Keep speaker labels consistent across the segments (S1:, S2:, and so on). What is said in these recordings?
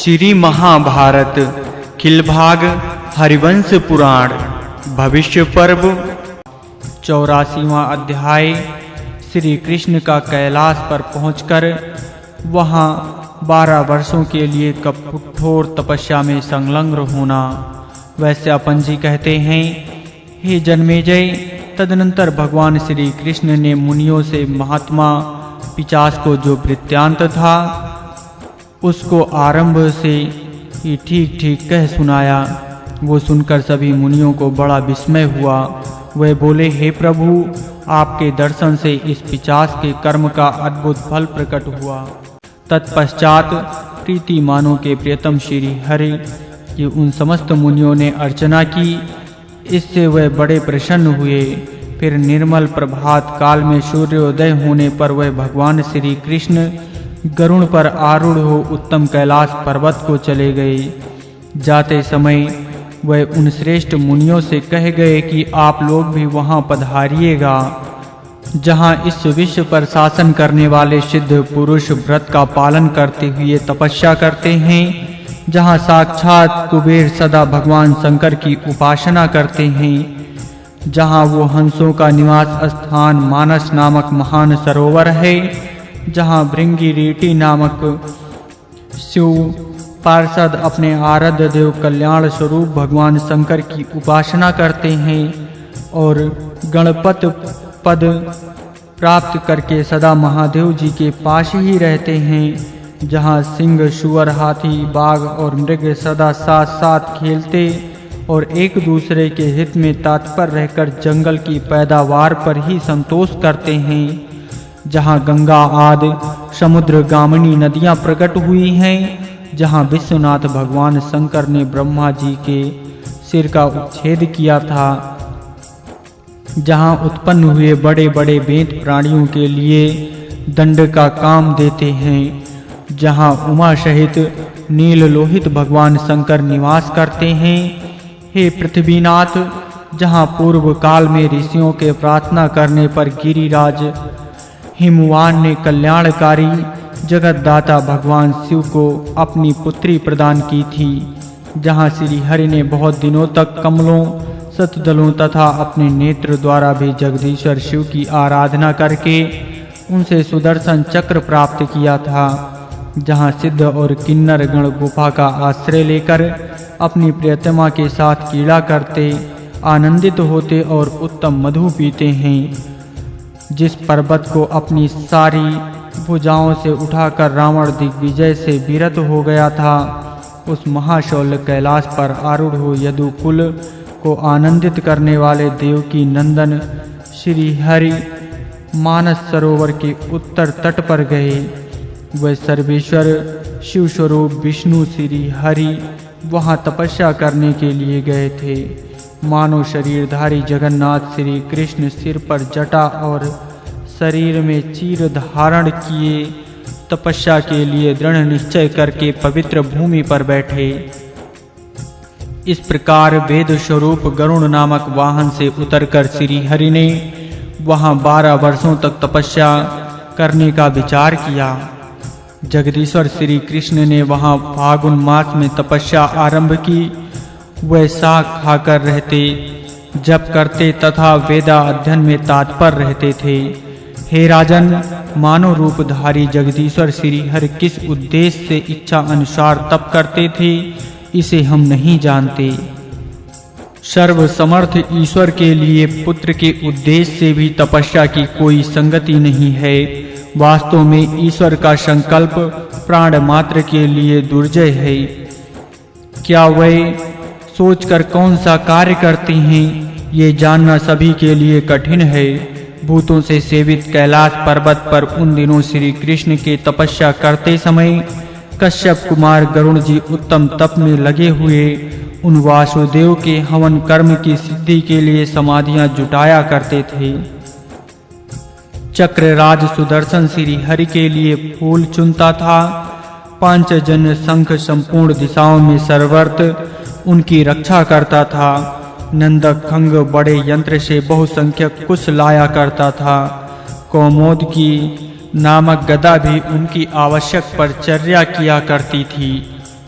S1: श्री महाभारत खिलभाग हरिवंश पुराण भविष्य पर्व 84वां अध्याय। श्री कृष्ण का कैलाश पर पहुंचकर वहां 12 वर्षों के लिए कठोर तपस्या में संलग्न होना। वैसे अपन जी कहते हैं, हे जन्मेजय, तदनंतर भगवान श्री कृष्ण ने मुनियों से महात्मा पिशाच को जो वृत्तांत था उसको आरंभ से ही ठीक ठीक कह सुनाया। वो सुनकर सभी मुनियों को बड़ा विस्मय हुआ। वे बोले, हे प्रभु, आपके दर्शन से इस पिशाच के कर्म का अद्भुत फल प्रकट हुआ। तत्पश्चात प्रीतिमानों के प्रियतम श्री हरि की उन समस्त मुनियों ने अर्चना की। इससे वे बड़े प्रसन्न हुए। फिर निर्मल प्रभात काल में सूर्योदय होने पर वह भगवान श्री कृष्ण गरुड़ पर आरूढ़ हो उत्तम कैलाश पर्वत को चले गए। जाते समय वह उन श्रेष्ठ मुनियों से कह गए कि आप लोग भी वहां पधारिएगा, जहां इस विश्व पर शासन करने वाले सिद्ध पुरुष व्रत का पालन करते हुए तपस्या करते हैं, जहां साक्षात कुबेर सदा भगवान शंकर की उपासना करते हैं, जहां वो हंसों का निवास स्थान मानस नामक महान सरोवर है, जहां भृंगिरीटी नामक शिव पार्षद अपने आराध्य देव कल्याण स्वरूप भगवान शंकर की उपासना करते हैं और गणपत पद प्राप्त करके सदा महादेव जी के पास ही रहते हैं, जहां सिंह सूअर हाथी बाघ और मृग सदा साथ साथ खेलते और एक दूसरे के हित में तत्पर रहकर जंगल की पैदावार पर ही संतोष करते हैं, जहां गंगा आदि समुद्र गामिनी नदियां प्रकट हुई हैं, जहां विश्वनाथ भगवान शंकर ने ब्रह्मा जी के सिर का उच्छेद किया था, जहां उत्पन्न हुए बड़े बड़े वेद प्राणियों के लिए दंड का काम देते हैं, जहां उमा सहित नील लोहित भगवान शंकर निवास करते हैं। हे पृथ्वीनाथ, जहां पूर्व काल में ऋषियों के प्रार्थना करने पर गिरिराज हिमवान ने कल्याणकारी जगतदाता भगवान शिव को अपनी पुत्री प्रदान की थी, जहां श्री हरि ने बहुत दिनों तक कमलों शतदलों तथा अपने नेत्र द्वारा भी जगदीश्वर शिव की आराधना करके उनसे सुदर्शन चक्र प्राप्त किया था, जहां सिद्ध और किन्नर गण गुफा का आश्रय लेकर अपनी प्रियतमा के साथ क्रीड़ा करते आनंदित होते और उत्तम मधु पीते हैं, जिस पर्वत को अपनी सारी भुजाओं से उठाकर रावण दिग्विजय से विरत हो गया था, उस महाशौल्य कैलाश पर आरूढ़ हो यदुकुल को आनंदित करने वाले देवकी नंदन श्री हरि मानस सरोवर के उत्तर तट पर गए। वह सर्वेश्वर शिव स्वरूप विष्णु श्री हरि वहां तपस्या करने के लिए गए थे। मानव शरीरधारी जगन्नाथ श्री कृष्ण सिर पर जटा और शरीर में चीर धारण किए तपस्या के लिए दृढ़ निश्चय करके पवित्र भूमि पर बैठे। इस प्रकार वेद स्वरूप गरुड़ नामक वाहन से उतरकर श्री हरि ने वहां 12 वर्षों तक तपस्या करने का विचार किया। जगदीश्वर श्री कृष्ण ने वहां फागुन मास में तपस्या आरंभ की। वह साग खाकर रहते, जप करते तथा वेदा अध्ययन में तत्पर रहते थे। हे राजन, मानव रूपधारी जगदीश्वर श्री हरि किस उद्देश्य से इच्छा अनुसार तप करते थे, इसे हम नहीं जानते। सर्व समर्थ ईश्वर के लिए पुत्र के उद्देश्य से भी तपस्या की कोई संगति नहीं है। वास्तव में ईश्वर का संकल्प प्राण मात्र के लिए दुर्जय है। क्या वह सोचकर कौन सा कार्य करते हैं, ये जानना सभी के लिए कठिन है। भूतों से सेवित कैलाश पर्वत पर उन दिनों श्री कृष्ण के तपस्या करते समय कश्यप कुमार गरुड़ जी उत्तम तप में लगे हुए उन वासुदेव के हवन कर्म की सिद्धि के लिए समाधियां जुटाया करते थे। चक्रराज सुदर्शन श्री हरि के लिए फूल चुनता था। पांचजन्य शंख संपूर्ण दिशाओं में सर्वत्र उनकी रक्षा करता था। नंदक खंग बड़े यंत्र से बहुसंख्यक कुश लाया करता था। कौमोद की नामक गदा भी उनकी आवश्यक परिचर्या किया करती थी।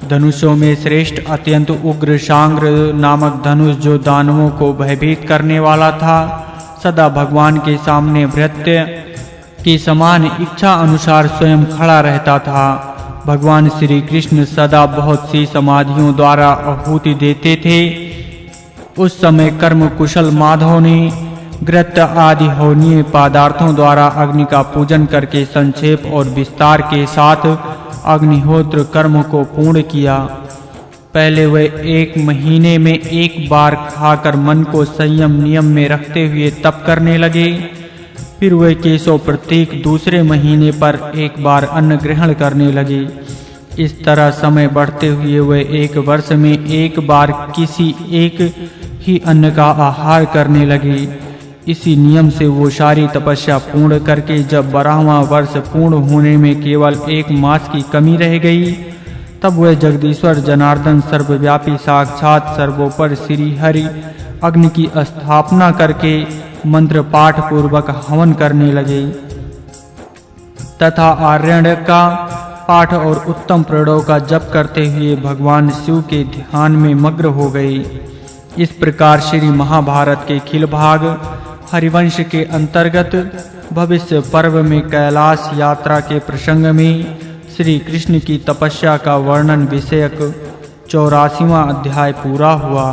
S1: धनुषों में श्रेष्ठ अत्यंत उग्र सांग्र नामक धनुष जो दानवों को भयभीत करने वाला था, सदा भगवान के सामने भृत्य के समान इच्छा अनुसार स्वयं खड़ा रहता था। भगवान श्री कृष्ण सदा बहुत सी समाधियों द्वारा आहुति देते थे। उस समय कर्म कुशल माधव ने घृत आदि हवनीय पदार्थों द्वारा अग्नि का पूजन करके संक्षेप और विस्तार के साथ अग्निहोत्र कर्म को पूर्ण किया। पहले वे 1 महीने में एक बार खाकर मन को संयम नियम में रखते हुए तप करने लगे। फिर वे केशव प्रत्येक दूसरे महीने पर एक बार अन्न ग्रहण करने लगे। इस तरह समय बढ़ते हुए वे 1 वर्ष में एक बार किसी एक ही अन्न का आहार करने लगे। इसी नियम से वो सारी तपस्या पूर्ण करके जब 12वां वर्ष पूर्ण होने में केवल 1 मास की कमी रह गई, तब वह जगदीश्वर जनार्दन सर्वव्यापी साक्षात सर्वोपर श्री हरि अग्नि की स्थापना करके मंत्र पाठ पूर्वक हवन करने लगे तथा आरण्यक का पाठ और उत्तम प्रणव का जप करते हुए भगवान शिव के ध्यान में मग्न हो गए। इस प्रकार श्री महाभारत के खिल भाग हरिवंश के अंतर्गत भविष्य पर्व में कैलाश यात्रा के प्रसंग में श्री कृष्ण की तपस्या का वर्णन विषयक 84वां अध्याय पूरा हुआ।